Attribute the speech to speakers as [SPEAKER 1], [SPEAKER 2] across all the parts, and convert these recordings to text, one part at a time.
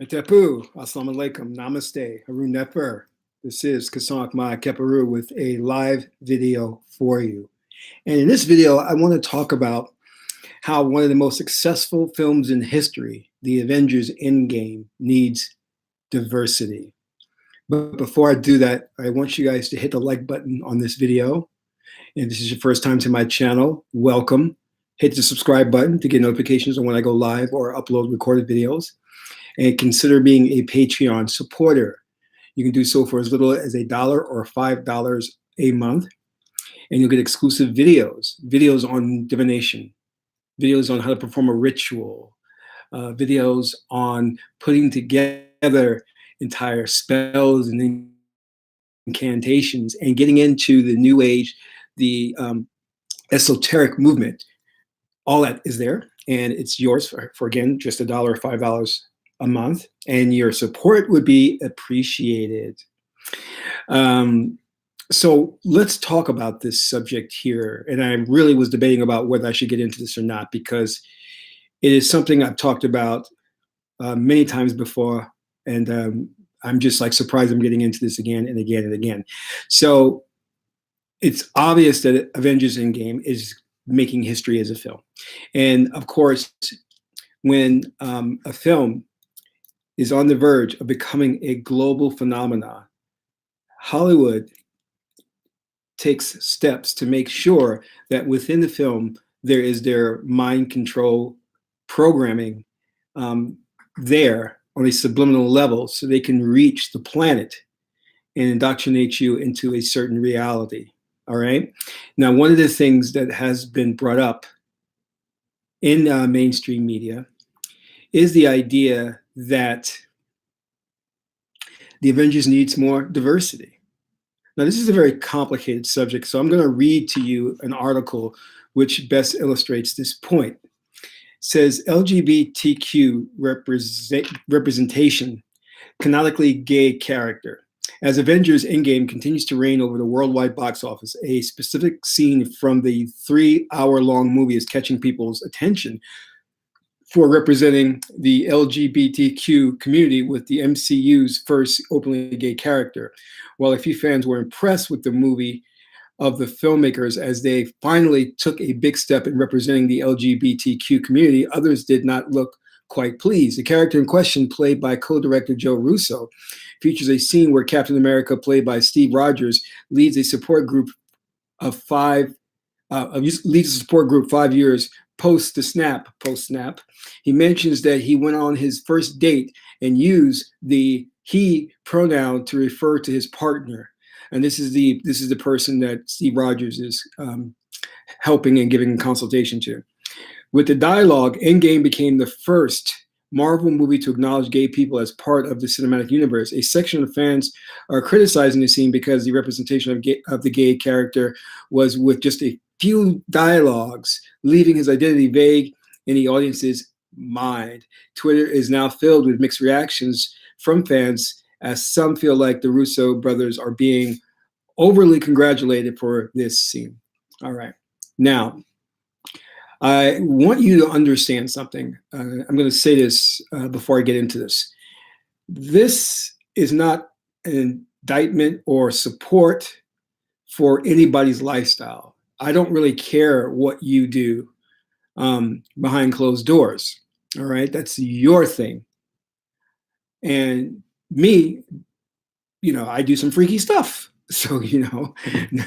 [SPEAKER 1] Atapu, Assalamu alaikum, Namaste, Harun Nefer. This is Kasank Ma Keparu with a live video for you. And in this video, I want to talk about how one of the most successful films in history, the Avengers Endgame, needs diversity. But before I do that, I want you guys to hit the like button on this video. And if this is your first time to my channel, welcome. Hit the subscribe button to get notifications on when I go live or upload recorded videos. And consider being a Patreon supporter. You can do so for as little as $1 or $5 a month, and you'll get exclusive videos on divination, videos on how to perform a ritual, videos on putting together entire spells and incantations, and getting into the New Age, the esoteric movement. All that is there, and it's yours for again, just $1 or $5 a month, and your support would be appreciated. So let's talk about this subject here. And I really was debating about whether I should get into this or not, because it is something I've talked about many times before, and I'm just like surprised I'm getting into this again and again and again. So it's obvious that Avengers Endgame is making history as a film. And of course, when a film is on the verge of becoming a global phenomenon, Hollywood takes steps to make sure that within the film there is their mind control programming there on a subliminal level, so they can reach the planet and indoctrinate you into a certain reality. All right. Now, one of the things that has been brought up in mainstream media is the idea that the Avengers needs more diversity. Now, this is a very complicated subject, so I'm going to read to you an article which best illustrates this point. It says LGBTQ representation, canonically gay character. As Avengers Endgame continues to reign over the worldwide box office, a specific scene from the 3-hour-long movie is catching people's attention for representing the LGBTQ community with the MCU's first openly gay character. While a few fans were impressed with the movie of the filmmakers as they finally took a big step in representing the LGBTQ community, others did not look quite pleased. The character in question, played by co-director Joe Russo, features a scene where Captain America, played by Steve Rogers, leads a support group 5 years post snap. He mentions that he went on his first date and used the he pronoun to refer to his partner, and this is the person that Steve Rogers is helping and giving consultation to. With the dialogue, Endgame became the first Marvel movie to acknowledge gay people as part of the cinematic universe. A section of fans are criticizing the scene because the representation of the gay character was with just a few dialogues, leaving his identity vague in the audience's mind. Twitter is now filled with mixed reactions from fans, as some feel like the Russo brothers are being overly congratulated for this scene. All right. Now, I want you to understand something. I'm going to say this before I get into this. This is not an indictment or support for anybody's lifestyle. I don't really care what you do behind closed doors. All right, that's your thing. And me, I do some freaky stuff. So, no,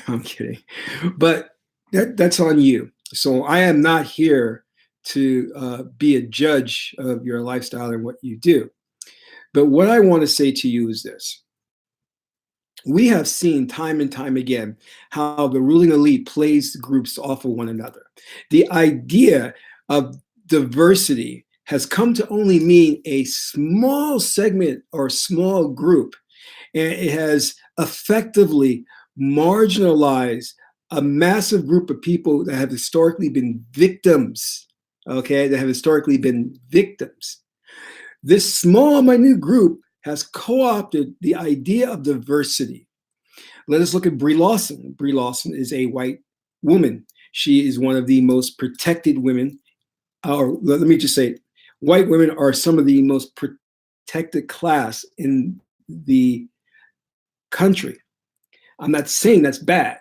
[SPEAKER 1] I'm kidding. But that's on you. So I am not here to be a judge of your lifestyle and what you do. But what I want to say to you is this. We have seen time and time again how the ruling elite plays groups off of one another. The idea of diversity has come to only mean a small segment or small group, and it has effectively marginalized a massive group of people that have historically been victims, okay, that have historically been victims. This small, minute group has co-opted the idea of diversity. Let us look at Brie Larson. Brie Larson is a white woman. She is one of the most protected women, or let me just say, white women are some of the most protected class in the country. I'm not saying that's bad.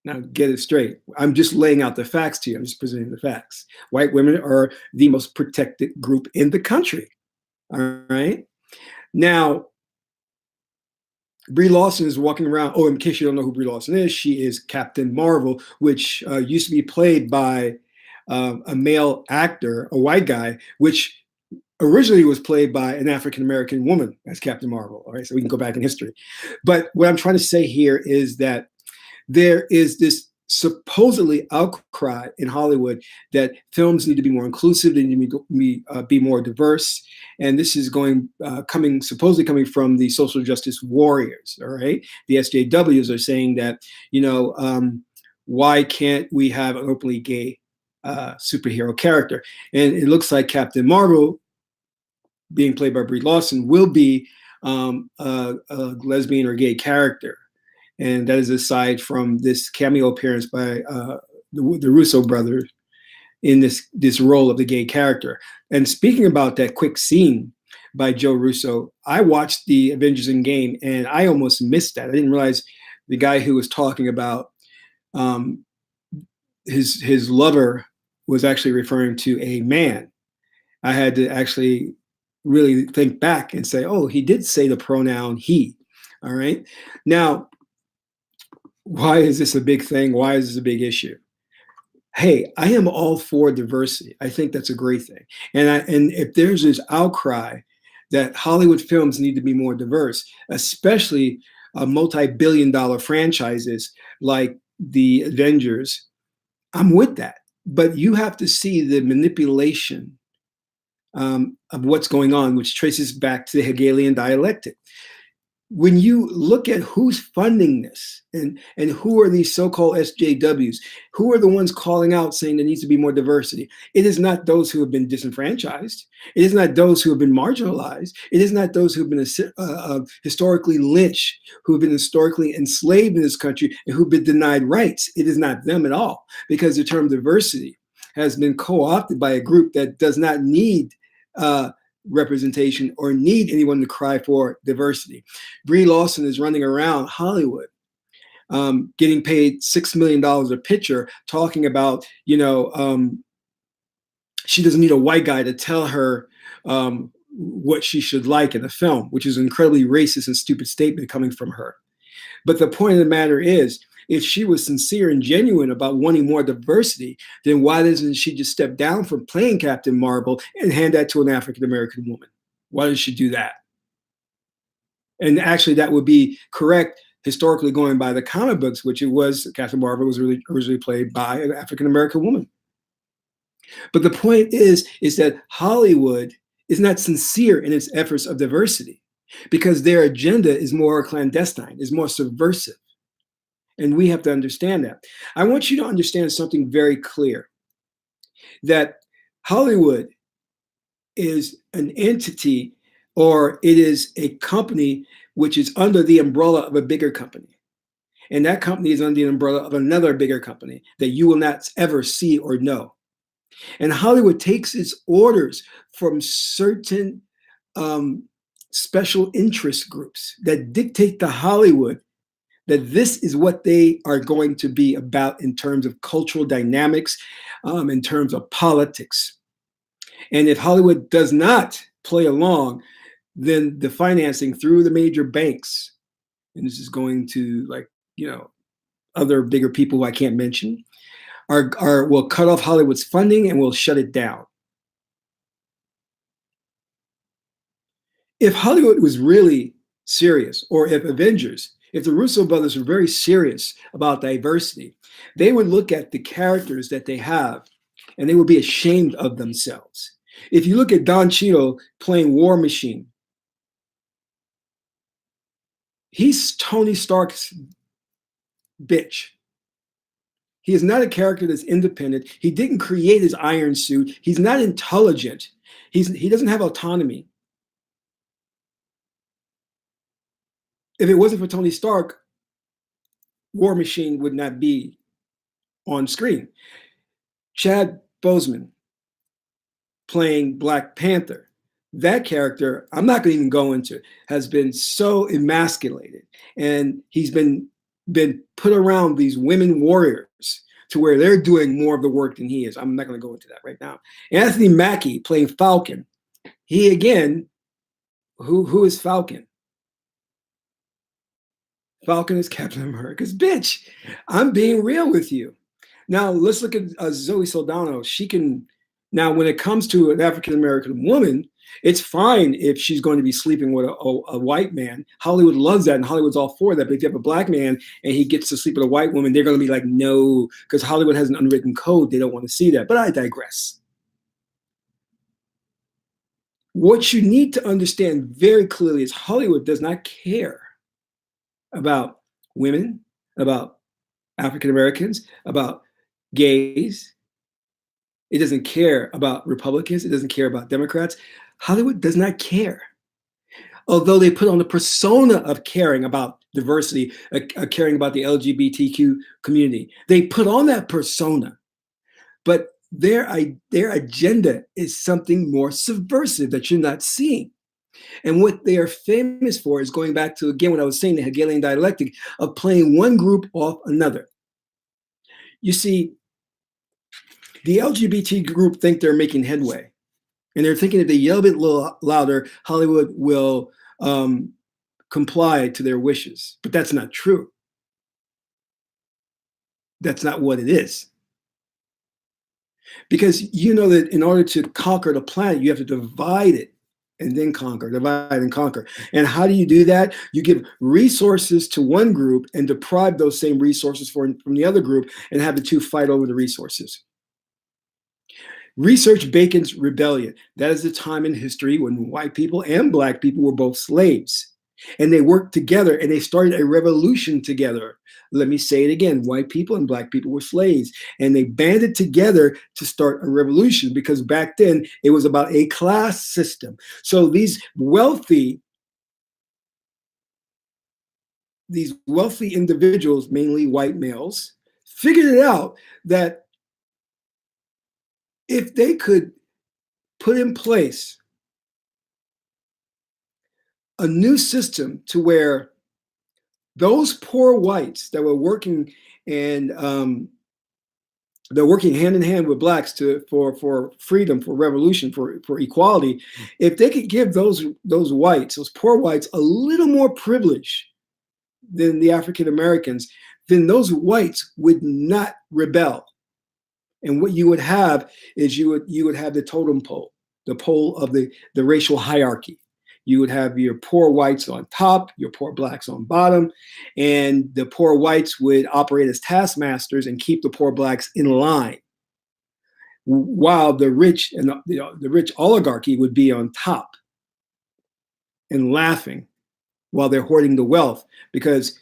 [SPEAKER 1] Now, get it straight. I'm just laying out the facts to you. I'm just presenting the facts. White women are the most protected group in the country. All right. Now, Brie Larson is walking around. Oh, in case you don't know who Brie Larson is, she is Captain Marvel, which used to be played by a male actor, a white guy, which originally was played by an African American woman as Captain Marvel. All right, so we can go back in history. But what I'm trying to say here is that there is this supposedly outcry in Hollywood that films need to be more inclusive, they need to be more diverse, and this is supposedly coming from the social justice warriors. All right, the SJWs are saying that why can't we have an openly gay superhero character? And it looks like Captain Marvel, being played by Brie Larson, will be a lesbian or gay character. And that is aside from this cameo appearance by the Russo brothers in this role of the gay character. And speaking about that quick scene by Joe Russo, I watched the Avengers Endgame and I almost missed that. I didn't realize the guy who was talking about his lover was actually referring to a man. I had to actually really think back and say, oh, he did say the pronoun he. All right. Now, why is this a big thing? Why is this a big issue? Hey, I am all for diversity. I think that's a great thing. And if there's this outcry that Hollywood films need to be more diverse, especially multi-billion-dollar franchises like the Avengers, I'm with that. But you have to see the manipulation of what's going on, which traces back to the Hegelian dialectic. When you look at who's funding this and who are these so-called SJWs, who are the ones calling out saying there needs to be more diversity? It is not those who have been disenfranchised. It is not those who have been marginalized. It is not those who have been historically lynched, who have been historically enslaved in this country and who've been denied rights. It is not them at all, because the term diversity has been co-opted by a group that does not need representation or need anyone to cry for diversity. Brie Larson is running around Hollywood getting paid $6 million a picture, talking about, she doesn't need a white guy to tell her what she should like in a film, which is an incredibly racist and stupid statement coming from her. But the point of the matter is, if she was sincere and genuine about wanting more diversity, then why doesn't she just step down from playing Captain Marvel and hand that to an African American woman? Why does she do that? And actually, that would be correct historically, going by the comic books, which it was Captain Marvel was really originally played by an African American woman. But the point is that Hollywood is not sincere in its efforts of diversity because their agenda is more clandestine, is more subversive. And we have to understand that. I want you to understand something very clear, that Hollywood is an entity, or it is a company which is under the umbrella of a bigger company. And that company is under the umbrella of another bigger company that you will not ever see or know. And Hollywood takes its orders from certain special interest groups that dictate to Hollywood that this is what they are going to be about in terms of cultural dynamics, in terms of politics. And if Hollywood does not play along, then the financing through the major banks, and this is going to other bigger people who I can't mention, will cut off Hollywood's funding and will shut it down. If Hollywood was really serious, or if the Russo brothers were very serious about diversity, they would look at the characters that they have and they would be ashamed of themselves. If you look at Don Cheadle playing War Machine, he's Tony Stark's bitch. He is not a character that's independent. He didn't create his iron suit. He's not intelligent. He doesn't have autonomy. If it wasn't for Tony Stark, War Machine would not be on screen. Chad Boseman playing Black Panther. That character, I'm not going to even go into, has been so emasculated, and he's been put around these women warriors to where they're doing more of the work than he is. I'm not going to go into that right now. Anthony Mackie playing Falcon. He again, who is Falcon? Falcon is Captain America's bitch. I'm being real with you. Now let's look at Zoe Saldana. She can now, when it comes to an African American woman, it's fine if she's going to be sleeping with a white man. Hollywood loves that, and Hollywood's all for that. But if you have a black man and he gets to sleep with a white woman, they're going to be like, no, because Hollywood has an unwritten code. They don't want to see that. But I digress. What you need to understand very clearly is Hollywood does not care about women, about African Americans, about gays. It doesn't care about Republicans. It doesn't care about Democrats. Hollywood does not care. Although they put on the persona of caring about diversity, caring about the LGBTQ community, they put on that persona. But their agenda is something more subversive that you're not seeing. And what they are famous for is going back to, again, what I was saying, the Hegelian dialectic of playing one group off another. You see, the LGBT group think they're making headway. And they're thinking if they yell a bit louder, Hollywood will comply to their wishes. But that's not true. That's not what it is. Because you know that in order to conquer the planet, you have to divide it and then conquer, divide and conquer. And how do you do that? You give resources to one group and deprive those same resources from the other group and have the two fight over the resources. Research Bacon's rebellion. That is the time in history when white people and black people were both slaves. And they worked together and they started a revolution together. Let me say it again. White people and black people were slaves. And they banded together to start a revolution because back then it was about a class system. So these wealthy individuals, mainly white males, figured it out that if they could put in place a new system to where those poor whites that were working and they're working hand in hand with blacks for freedom, for revolution, for equality. If they could give those whites, those poor whites, a little more privilege than the African Americans, then those whites would not rebel. And what you would have is you would have the totem pole, the pole of the racial hierarchy. You would have your poor whites on top, your poor blacks on bottom, and the poor whites would operate as taskmasters and keep the poor blacks in line, while the rich and the rich oligarchy would be on top and laughing while they're hoarding the wealth, because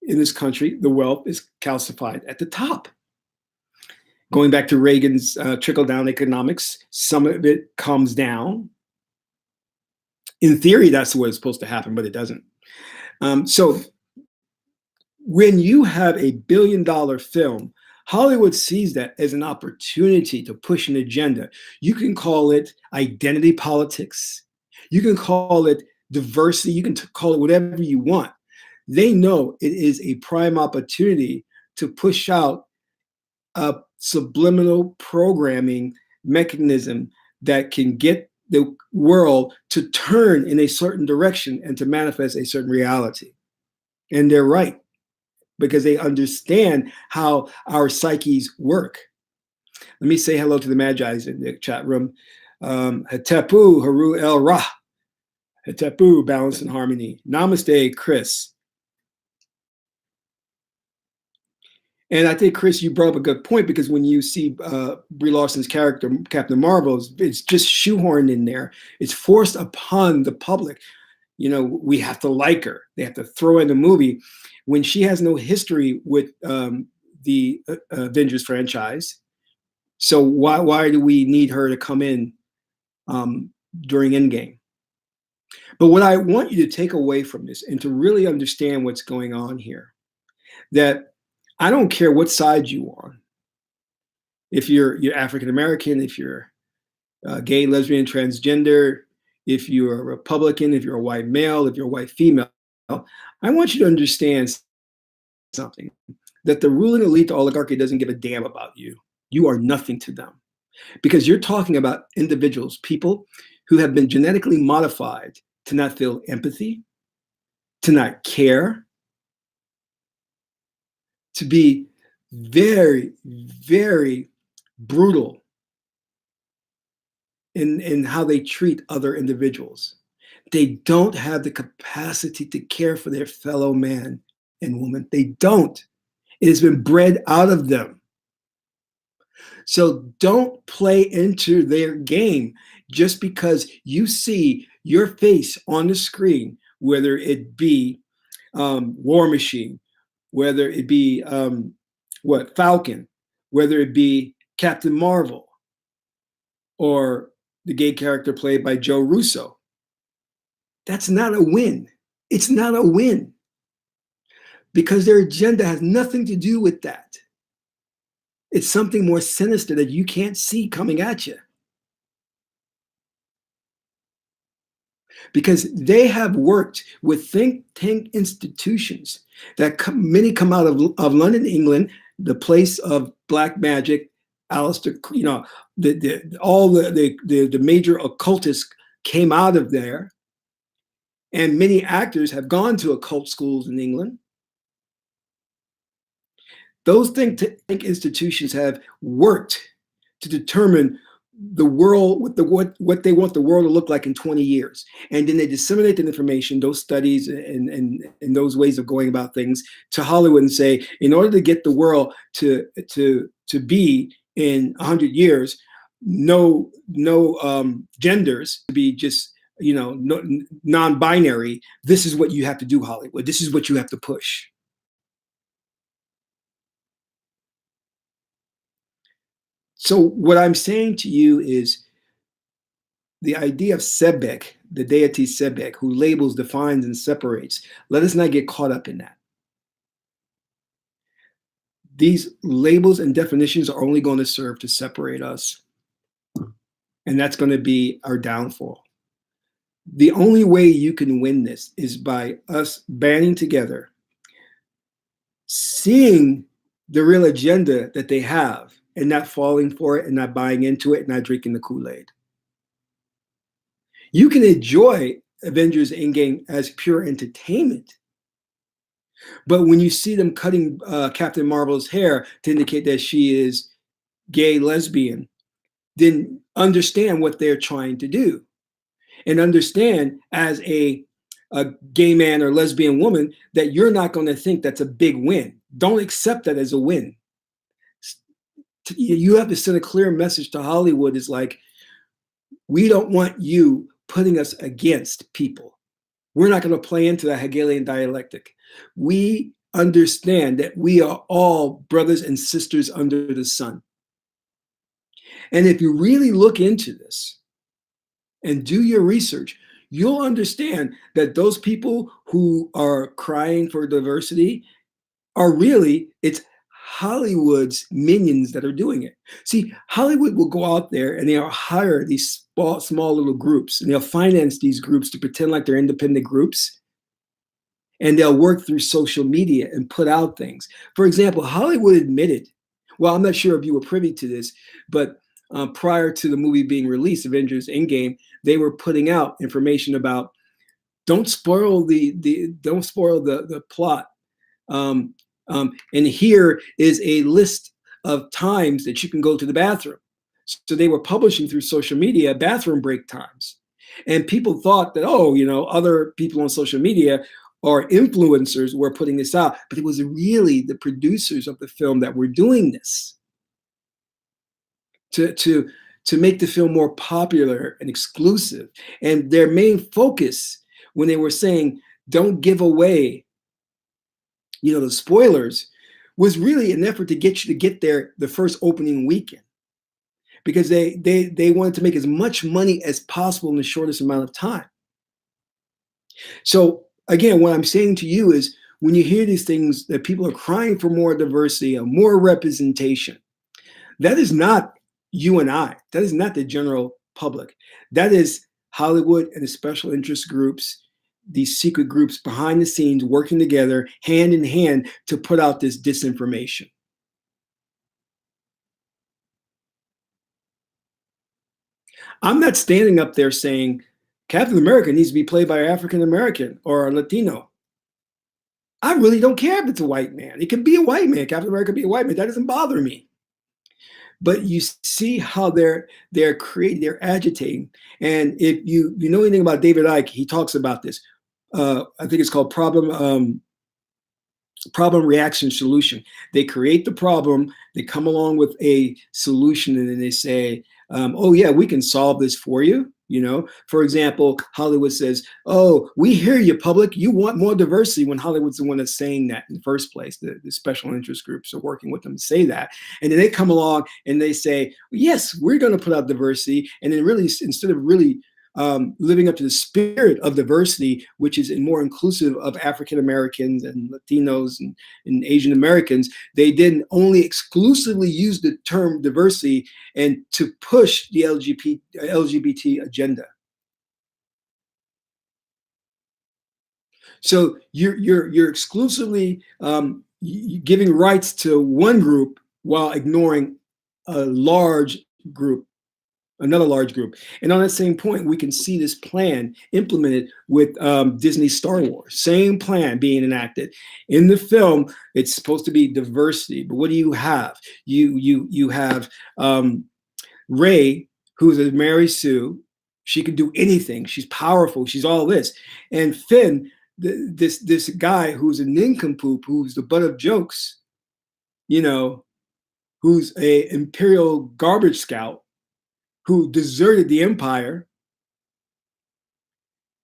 [SPEAKER 1] in this country the wealth is calcified at the top. Going back to Reagan's trickle-down economics, some of it comes down. In theory, that's what is supposed to happen, but it doesn't. So when you have a billion-dollar film, Hollywood sees that as an opportunity to push an agenda. You can call it identity politics. You can call it diversity. You can call it whatever you want. They know it is a prime opportunity to push out a subliminal programming mechanism that can get the world to turn in a certain direction and to manifest a certain reality. And they're right, because they understand how our psyches work. Let me say hello to the Magi's in the chat room. Hatepu, Haru El Ra. Hatepu, balance and harmony. Namaste, Chris. And I think, Chris, you brought up a good point, because when you see Brie Larson's character, Captain Marvel, it's just shoehorned in there. It's forced upon the public. You know, we have to like her. They have to throw in the movie when she has no history with the Avengers franchise. So why do we need her to come in during Endgame? But what I want you to take away from this and to really understand what's going on here, that I don't care what side you're on. If you're African American, if you're gay, lesbian, transgender, if you're a Republican, if you're a white male, if you're a white female, I want you to understand something, that the ruling elite, the oligarchy, doesn't give a damn about you. You are nothing to them, because you're talking about individuals, people who have been genetically modified to not feel empathy, to not care, to be very, very brutal in how they treat other individuals. They don't have the capacity to care for their fellow man and woman. They don't. It has been bred out of them. So don't play into their game just because you see your face on the screen, whether it be War Machine, whether it be Falcon, whether it be Captain Marvel, or the gay character played by Joe Russo. That's not a win. It's not a win, because their agenda has nothing to do with that. It's something more sinister that you can't see coming at you. Because they have worked with think tank institutions that many come out of London, England, the place of black magic. Alistair, all the major occultists came out of there, and many actors have gone to occult schools in England. Those think tank institutions have worked to determine the world, what they want the world to look like in 20 years. And then they disseminate that information, those studies and those ways of going about things, to Hollywood and say, in order to get the world to be in 100 years, no genders, to be just, non-binary, this is what you have to do, Hollywood. This is what you have to push. So what I'm saying to you is, the idea of Sebek, the deity Sebek, who labels, defines, and separates, let us not get caught up in that. These labels and definitions are only going to serve to separate us. And that's going to be our downfall. The only way you can win this is by us banding together, seeing the real agenda that they have, and not falling for it, and not buying into it, and not drinking the Kool-Aid. You can enjoy Avengers Endgame as pure entertainment, but when you see them cutting Captain Marvel's hair to indicate that she is gay, lesbian, then understand what they're trying to do, and understand, as a gay man or lesbian woman, that you're not going to think that's a big win. Don't accept that as a win. You have to send a clear message to Hollywood. It's like, we don't want you putting us against people. We're not going to play into the Hegelian dialectic. We understand that we are all brothers and sisters under the sun. And if you really look into this and do your research, you'll understand that those people who are crying for diversity are really, it's Hollywood's minions that are doing it. See, Hollywood will go out there and they'll hire these small little groups, and they'll finance these groups to pretend like they're independent groups. And they'll work through social media and put out things. For example, Hollywood admitted, well, I'm not sure if you were privy to this, but prior to the movie being released, Avengers Endgame, they were putting out information about, don't spoil the plot. And here is a list of times that you can go to the bathroom. So they were publishing through social media bathroom break times. And people thought that, other people on social media or influencers were putting this out. But it was really the producers of the film that were doing this to make the film more popular and exclusive. And their main focus, when they were saying, don't give away the spoilers, was really an effort to get you to get there the first opening weekend, because they wanted to make as much money as possible in the shortest amount of time. So again, what I'm saying to you is, when you hear these things that people are crying for more diversity and more representation, that is not you and I. That is not the general public. That is Hollywood and the special interest groups, these secret groups behind the scenes working together hand in hand to put out this disinformation. I'm not standing up there saying Captain America needs to be played by an African American or a Latino. I really don't care if it's a white man. It could be a white man. Captain America could be a white man. That doesn't bother me. But you see how they're creating, they're agitating. And if you know anything about David Icke, he talks about this. I think it's called problem reaction solution. They create the problem, they come along with a solution, and then they say, oh yeah, we can solve this for you. You know, for example, Hollywood says, oh, we hear you, public, you want more diversity, when Hollywood's the one that's saying that in the first place. The special interest groups are working with them to say that. And then they come along and they say, yes, we're going to put out diversity. And then really, instead of really living up to the spirit of diversity, which is more inclusive of African Americans and Latinos and Asian Americans, they didn't only exclusively use the term diversity and to push the LGBT agenda. So you're exclusively giving rights to one group while ignoring a large group, another large group. And on that same point, we can see this plan implemented with Disney Star Wars. Same plan being enacted. In the film, it's supposed to be diversity, but what do you have? You have Rey, who's a Mary Sue. She can do anything. She's powerful. She's all this. And Finn, this guy who's a nincompoop, who's the butt of jokes, you know, who's a imperial garbage scout, who deserted the empire.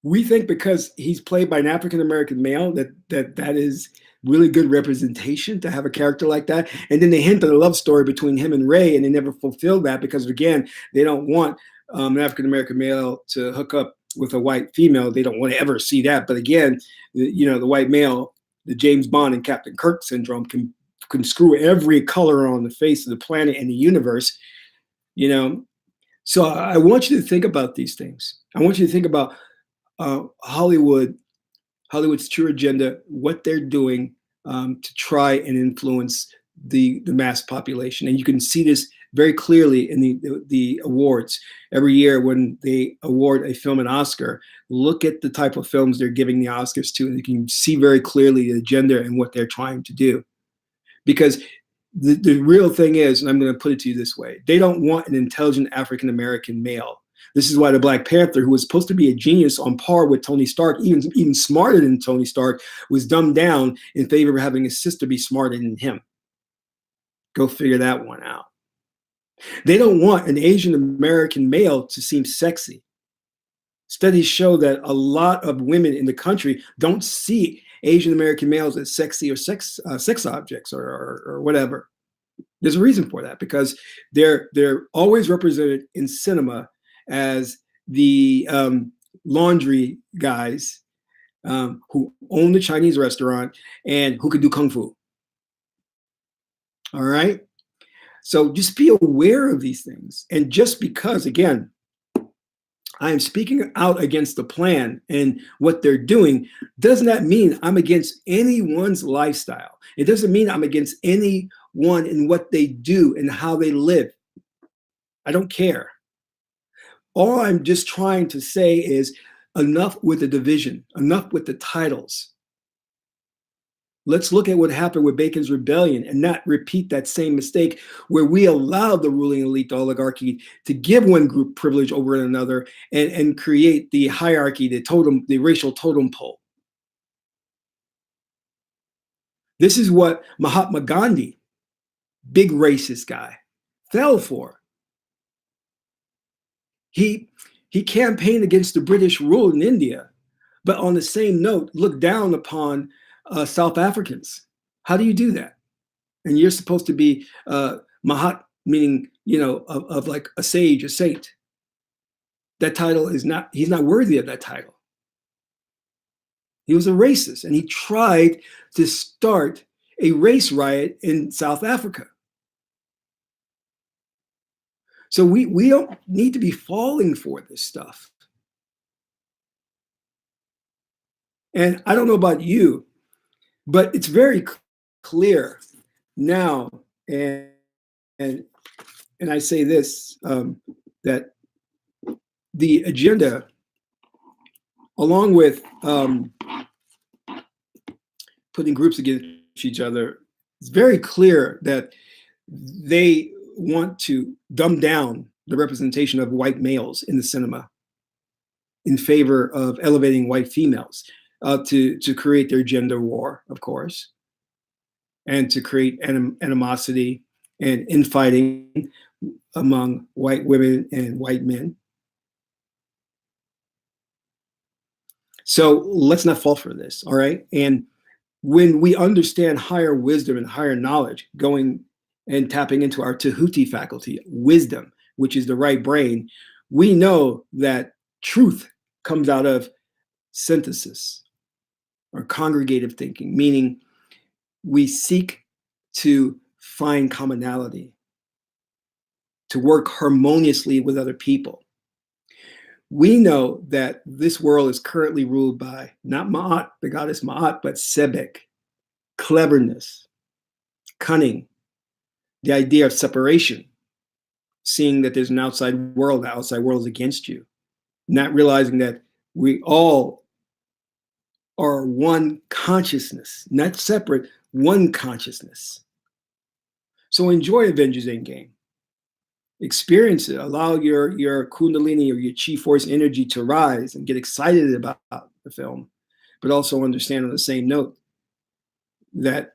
[SPEAKER 1] We think because he's played by an African American male that is really good representation to have a character like that. And then they hint at a love story between him and Rey, and they never fulfill that because, again, they don't want an African American male to hook up with a white female. They don't want to ever see that. But again, the white male, the James Bond and Captain Kirk syndrome can screw every color on the face of the planet and the universe, you know. So I want you to think about these things. I want you to think about Hollywood's true agenda, what they're doing to try and influence the mass population. And you can see this very clearly in the awards. Every year when they award a film an Oscar, look at the type of films they're giving the Oscars to, and you can see very clearly the agenda and what they're trying to do. Because the real thing is, and I'm going to put it to you this way, they don't want an intelligent African American male. This is why the Black Panther, who was supposed to be a genius on par with Tony Stark, even smarter than Tony Stark, was dumbed down in favor of having his sister be smarter than him. Go figure that one out. They don't want an Asian American male to seem sexy. Studies show that a lot of women in the country don't see Asian American males as sexy or sex objects or whatever. There's a reason for that, because they're always represented in cinema as the laundry guys who own the Chinese restaurant and who could do kung fu. All right. So just be aware of these things. And just because, again, I am speaking out against the plan and what they're doing, does not mean I'm against anyone's lifestyle. It doesn't mean I'm against anyone in what they do and how they live. I don't care. All I'm just trying to say is enough with the division, enough with the titles. Let's look at what happened with Bacon's Rebellion and not repeat that same mistake where we allowed the ruling elite, the oligarchy, to give one group privilege over another and create the hierarchy, the racial totem pole. This is what Mahatma Gandhi, big racist guy, fell for. He campaigned against the British rule in India, but on the same note, looked down upon South Africans. How do you do that? And you're supposed to be Mahat, meaning, of like a sage, a saint. That title is not, he's not worthy of that title. He was a racist, and he tried to start a race riot in South Africa. So we don't need to be falling for this stuff. And I don't know about you, but it's very clear now, and and and I say this, that the agenda, along with putting groups against each other, it's very clear that they want to dumb down the representation of white males in the cinema in favor of elevating white females, to create their gender war, of course, and to create animosity and infighting among white women and white men. So let's not fall for this, all right? And when we understand higher wisdom and higher knowledge, going and tapping into our Tahuti faculty, wisdom, which is the right brain, we know that truth comes out of synthesis or congregative thinking, meaning we seek to find commonality, to work harmoniously with other people. We know that this world is currently ruled by not Ma'at, the goddess Ma'at, but Sebek, cleverness, cunning, the idea of separation, seeing that there's an outside world, the outside world is against you, not realizing that we all are one consciousness, not separate, one consciousness. So enjoy Avengers Endgame. Experience it. Allow your Kundalini or your Chi force energy to rise and get excited about the film, but also understand on the same note that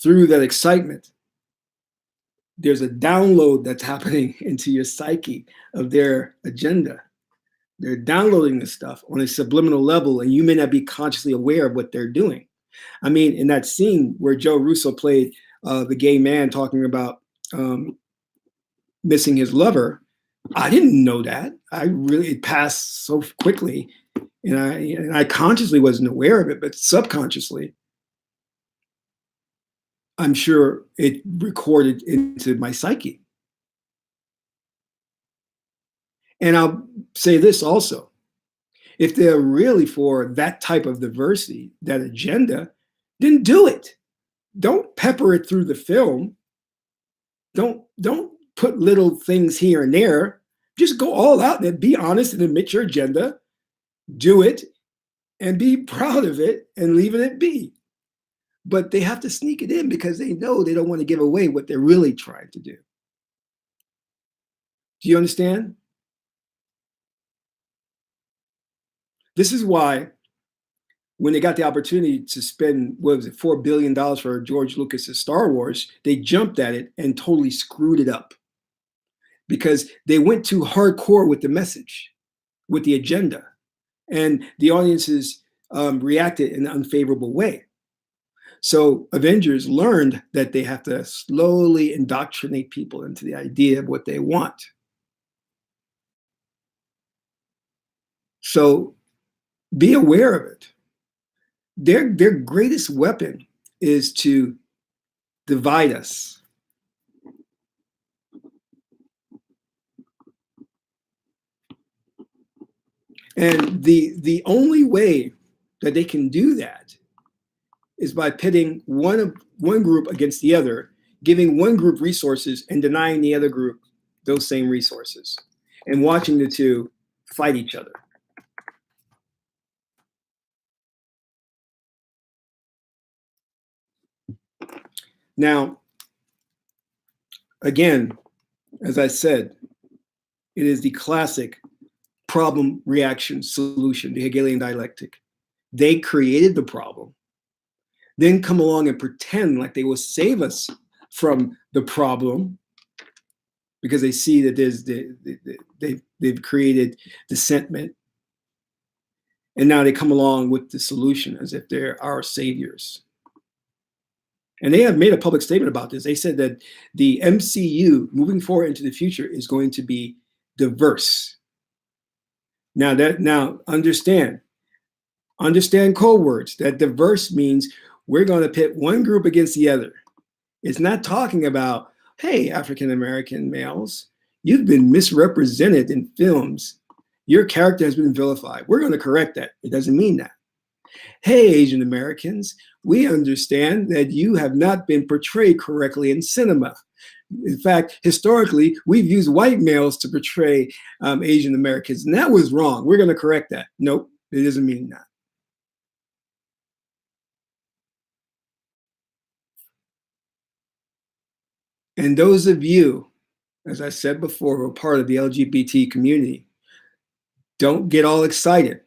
[SPEAKER 1] through that excitement, there's a download that's happening into your psyche of their agenda. They're downloading this stuff on a subliminal level, and you may not be consciously aware of what they're doing. I mean, in that scene where Joe Russo played the gay man talking about missing his lover, I didn't know that. It passed so quickly, and I consciously wasn't aware of it, but subconsciously, I'm sure it recorded into my psyche. And I'll say this also. If they're really for that type of diversity, that agenda, then do it. Don't pepper it through the film. Don't put little things here and there. Just go all out and be honest and admit your agenda. Do it and be proud of it and leave it be. But they have to sneak it in because they know they don't want to give away what they're really trying to do. Do you understand? This is why when they got the opportunity to spend, what was it, $4 billion for George Lucas's Star Wars, they jumped at it and totally screwed it up because they went too hardcore with the message, with the agenda, and the audiences reacted in an unfavorable way. So Avengers learned that they have to slowly indoctrinate people into the idea of what they want. So be aware of it. Their greatest weapon is to divide us. And the only way that they can do that is by pitting one group against the other, giving one group resources and denying the other group those same resources, and watching the two fight each other. Now, again, as I said, it is the classic problem, reaction, solution, the Hegelian dialectic. They created the problem, then come along and pretend like they will save us from the problem because they see that they've created dissentment. And now they come along with the solution as if they're our saviors. And they have made a public statement about this. They said that the MCU moving forward into the future is going to be diverse. Now understand code words. That diverse means we're going to pit one group against the other. It's not talking about, hey, African American males, you've been misrepresented in films. Your character has been vilified. We're going to correct that. It doesn't mean that. Hey, Asian Americans, we understand that you have not been portrayed correctly in cinema. In fact, historically, we've used white males to portray Asian Americans, and that was wrong. We're going to correct that. Nope, it doesn't mean that. And those of you, as I said before, who are part of the LGBT community, don't get all excited,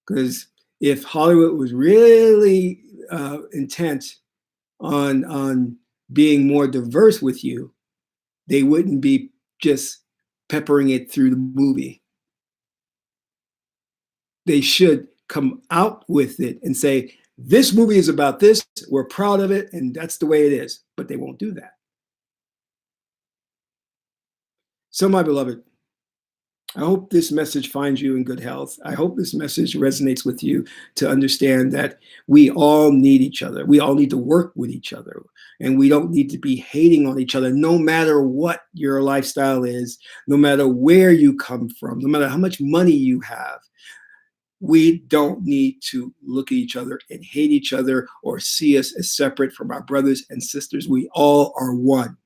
[SPEAKER 1] because if Hollywood was really intent on being more diverse with you, they wouldn't be just peppering it through the movie. They should come out with it and say, this movie is about this, we're proud of it, and that's the way it is. But they won't do that. So, my beloved, I hope this message finds you in good health. I hope this message resonates with you to understand that we all need each other. We all need to work with each other. And we don't need to be hating on each other, no matter what your lifestyle is, no matter where you come from, no matter how much money you have. We don't need to look at each other and hate each other or see us as separate from our brothers and sisters. We all are one.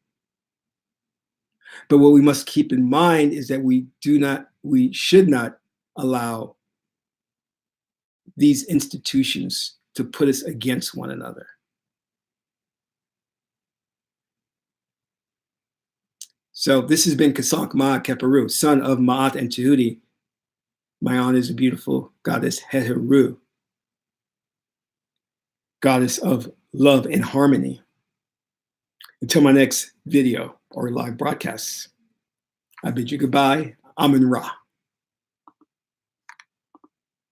[SPEAKER 1] But what we must keep in mind is that we should not allow these institutions to put us against one another. So this has been Kasank Ma'at Keperu, son of Ma'at and Tahuti. My aunt is a beautiful goddess Heheru, goddess of love and harmony. Until my next video or live broadcasts, I bid you goodbye. Amun Ra.